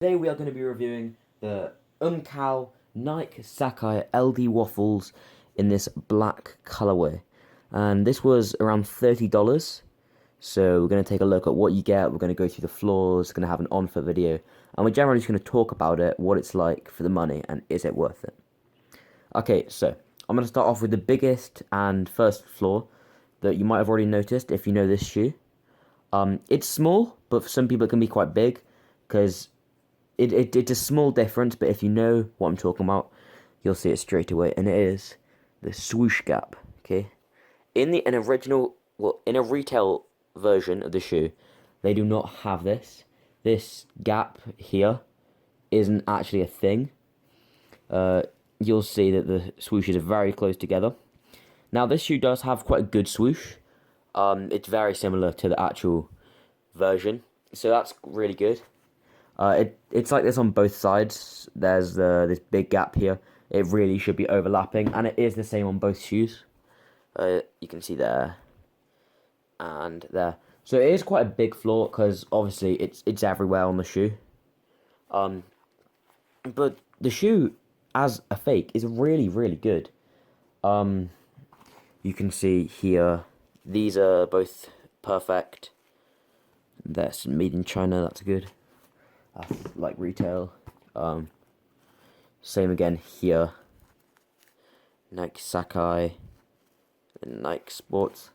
Today we are going to be reviewing the Umkao Nike SACAI LD waffles in this black colorway, and this was around $30. So we're going to take a look at what you get. We're going to go through the flaws, going to have an on-foot video, and we're generally just going to talk about it, what it's like for the money, and is it worth it. Okay, so I'm going to start off with the biggest and first flaw that you might have already noticed if you know this shoe. It's small, but for some people it can be quite big, because it's a small difference, but if you know what I'm talking about, you'll see it straight away, and it is the Swoosh Gap. Okay, in a retail version of the shoe, they do not have this. This gap here isn't actually a thing. You'll see that the swooshes are very close together. Now, this shoe does have quite a good swoosh. It's very similar to the actual version, so that's really good. It's like this on both sides. There's this big gap here. It really should be overlapping, and it is the same on both shoes. You can see there and there. So it is quite a big flaw, because obviously it's everywhere on the shoe. But the shoe as a fake is really, really good. You can see here, these are both perfect. That's made in China, that's good. Like retail. Same again here. Nike SACAI and Nike Sports.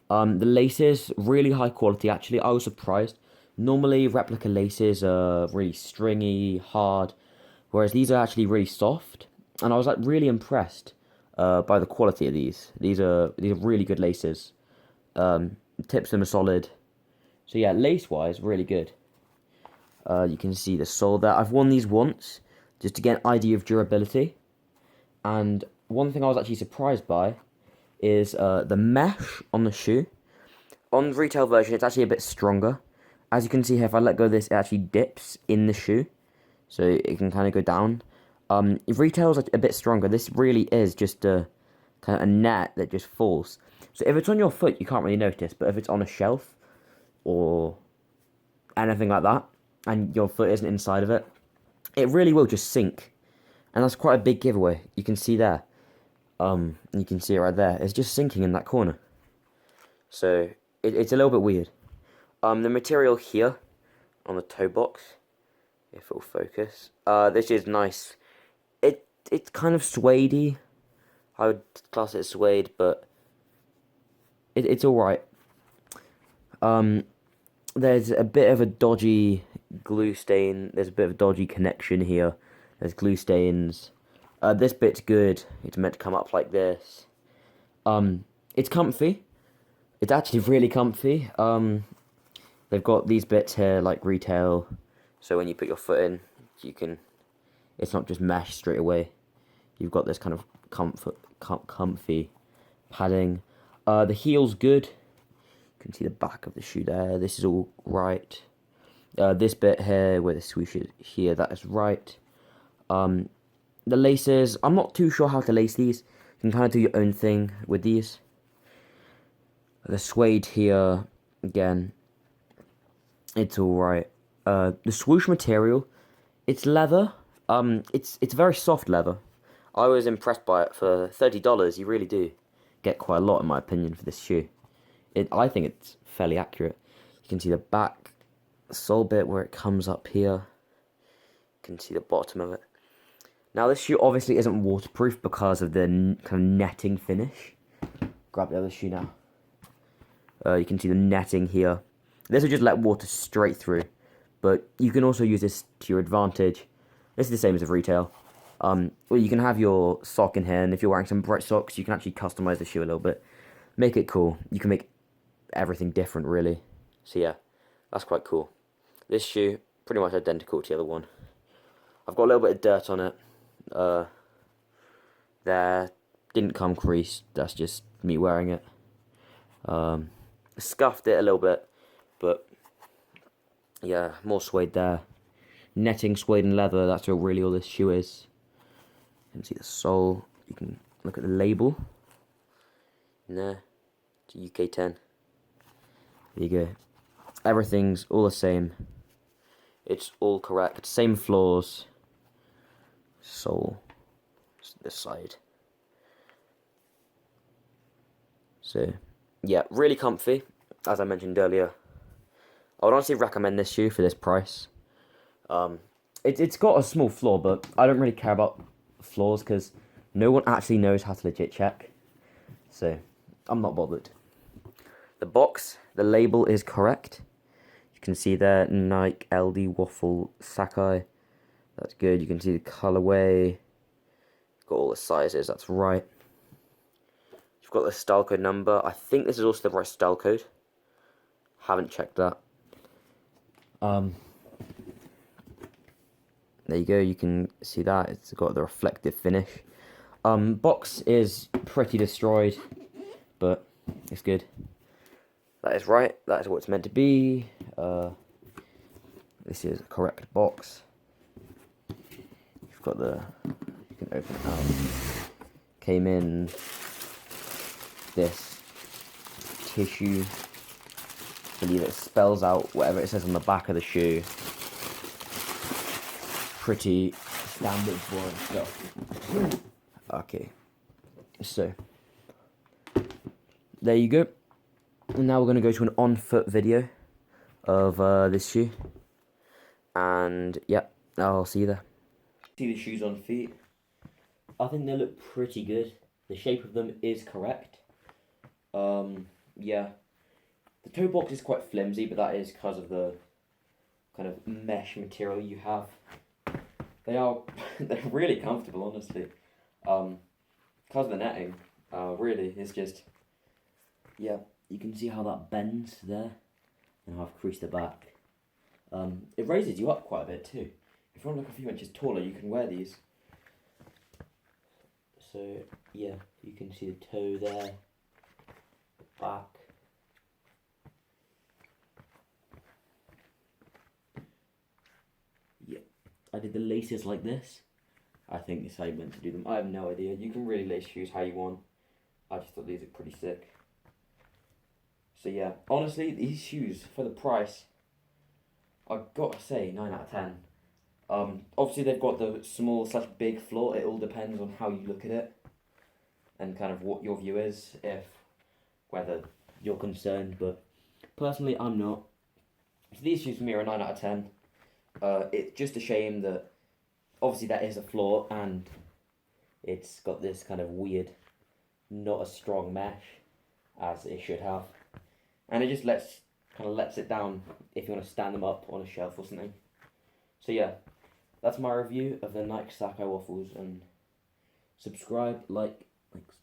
The laces, really high quality actually. I was surprised. Normally replica laces are really stringy, hard, whereas these are actually really soft. And I was like really impressed by the quality of these. These are really good laces. Tips them are solid. So yeah, lace wise, really good. You can see the sole there. I've worn these once, just to get an idea of durability. And one thing I was actually surprised by is the mesh on the shoe. On the retail version, it's actually a bit stronger. As you can see here, if I let go of this, it actually dips in the shoe. So it can kind of go down. If retail's a bit stronger, this really is just a kind of a net that just falls. So if it's on your foot, you can't really notice. But if it's on a shelf or anything like that, and your foot isn't inside of it, it really will just sink. And that's quite a big giveaway. You can see there. You can see it right there. It's just sinking in that corner. So it's a little bit weird. The material here on the toe box, if it'll focus, this is nice. It's kind of suede-y. I would class it as suede, but it's alright. There's a bit of a dodgy glue stain. There's a bit of a dodgy connection here. There's glue stains. This bit's good. It's meant to come up like this. It's comfy. It's actually really comfy. They've got these bits here like retail, so when you put your foot in, you can. It's not just mesh straight away. You've got this kind of comfy padding. The heel's good. You can see the back of the shoe there. This is all right. This bit here where the swoosh is here, that is right. The laces, I'm not too sure how to lace these. You can kind of do your own thing with these. The suede here, again, it's all right. The swoosh material, it's leather. It's very soft leather. I was impressed by it. For $30, you really do get quite a lot, in my opinion, for this shoe. I think it's fairly accurate. You can see the back sole bit where it comes up here. You can see the bottom of it. Now, this shoe obviously isn't waterproof because of the kind of netting finish. Grab the other shoe now. You can see the netting here. This will just let water straight through, but you can also use this to your advantage. This is the same as of retail. Well, you can have your sock in here, and if you're wearing some bright socks, you can actually customize the shoe a little bit. Make it cool. You can make everything different, really. So yeah, that's quite cool. This shoe, pretty much identical to the other one. I've got a little bit of dirt on it. There, didn't come creased. That's just me wearing it. Scuffed it a little bit, but yeah, more suede there. Netting, suede and leather, that's really all this shoe is. You can see the sole. You can look at the label. There, it's UK 10. There you go. Everything's all the same. It's all correct. Same flaws. Sole. This side. So, yeah, really comfy. As I mentioned earlier, I would honestly recommend this shoe for this price. It's got a small flaw, but I don't really care about flaws because no one actually knows how to legit check. So, I'm not bothered. The box, the label is correct. You can see there, Nike LD Waffle SACAI. That's good. You can see the colorway. Got all the sizes, that's right. You've got the style code number. I think this is also the right style code. Haven't checked that. There you go, you can see that. It's got the reflective finish. Box is pretty destroyed, but it's good. That is right, that is what it's meant to be. This is a correct box. You've got the, you can open it out. Came in this tissue. I believe it spells out whatever it says on the back of the shoe. Pretty standard boring stuff. Okay, so there you go. And now we're going to go to an on-foot video of this shoe. And yeah, I'll see you there. See the shoes on feet. I think they look pretty good. The shape of them is correct. Yeah. The toe box is quite flimsy, but that is because of the kind of mesh material you have. They're really comfortable, honestly. Because of the netting, really, it's just, yeah, you can see how that bends there, and how I've creased the back. It raises you up quite a bit too. If you want to look a few inches taller, you can wear these. So, yeah, you can see the toe there, back. Yeah, I did the laces like this. I think this is how you meant to do them. I have no idea. You can really lace shoes how you want. I just thought these are pretty sick. So yeah, honestly, these shoes, for the price, I've got to say 9 out of 10. Obviously they've got the small / big flaw. It all depends on how you look at it and kind of what your view is, whether you're concerned, but personally I'm not. So these shoes for me are a 9 out of 10. It's just a shame that obviously that is a flaw and it's got this kind of weird, not as strong mesh as it should have. And it just lets it down if you want to stand them up on a shelf or something. So yeah, that's my review of the Nike SACAI waffles, and subscribe, like, thanks.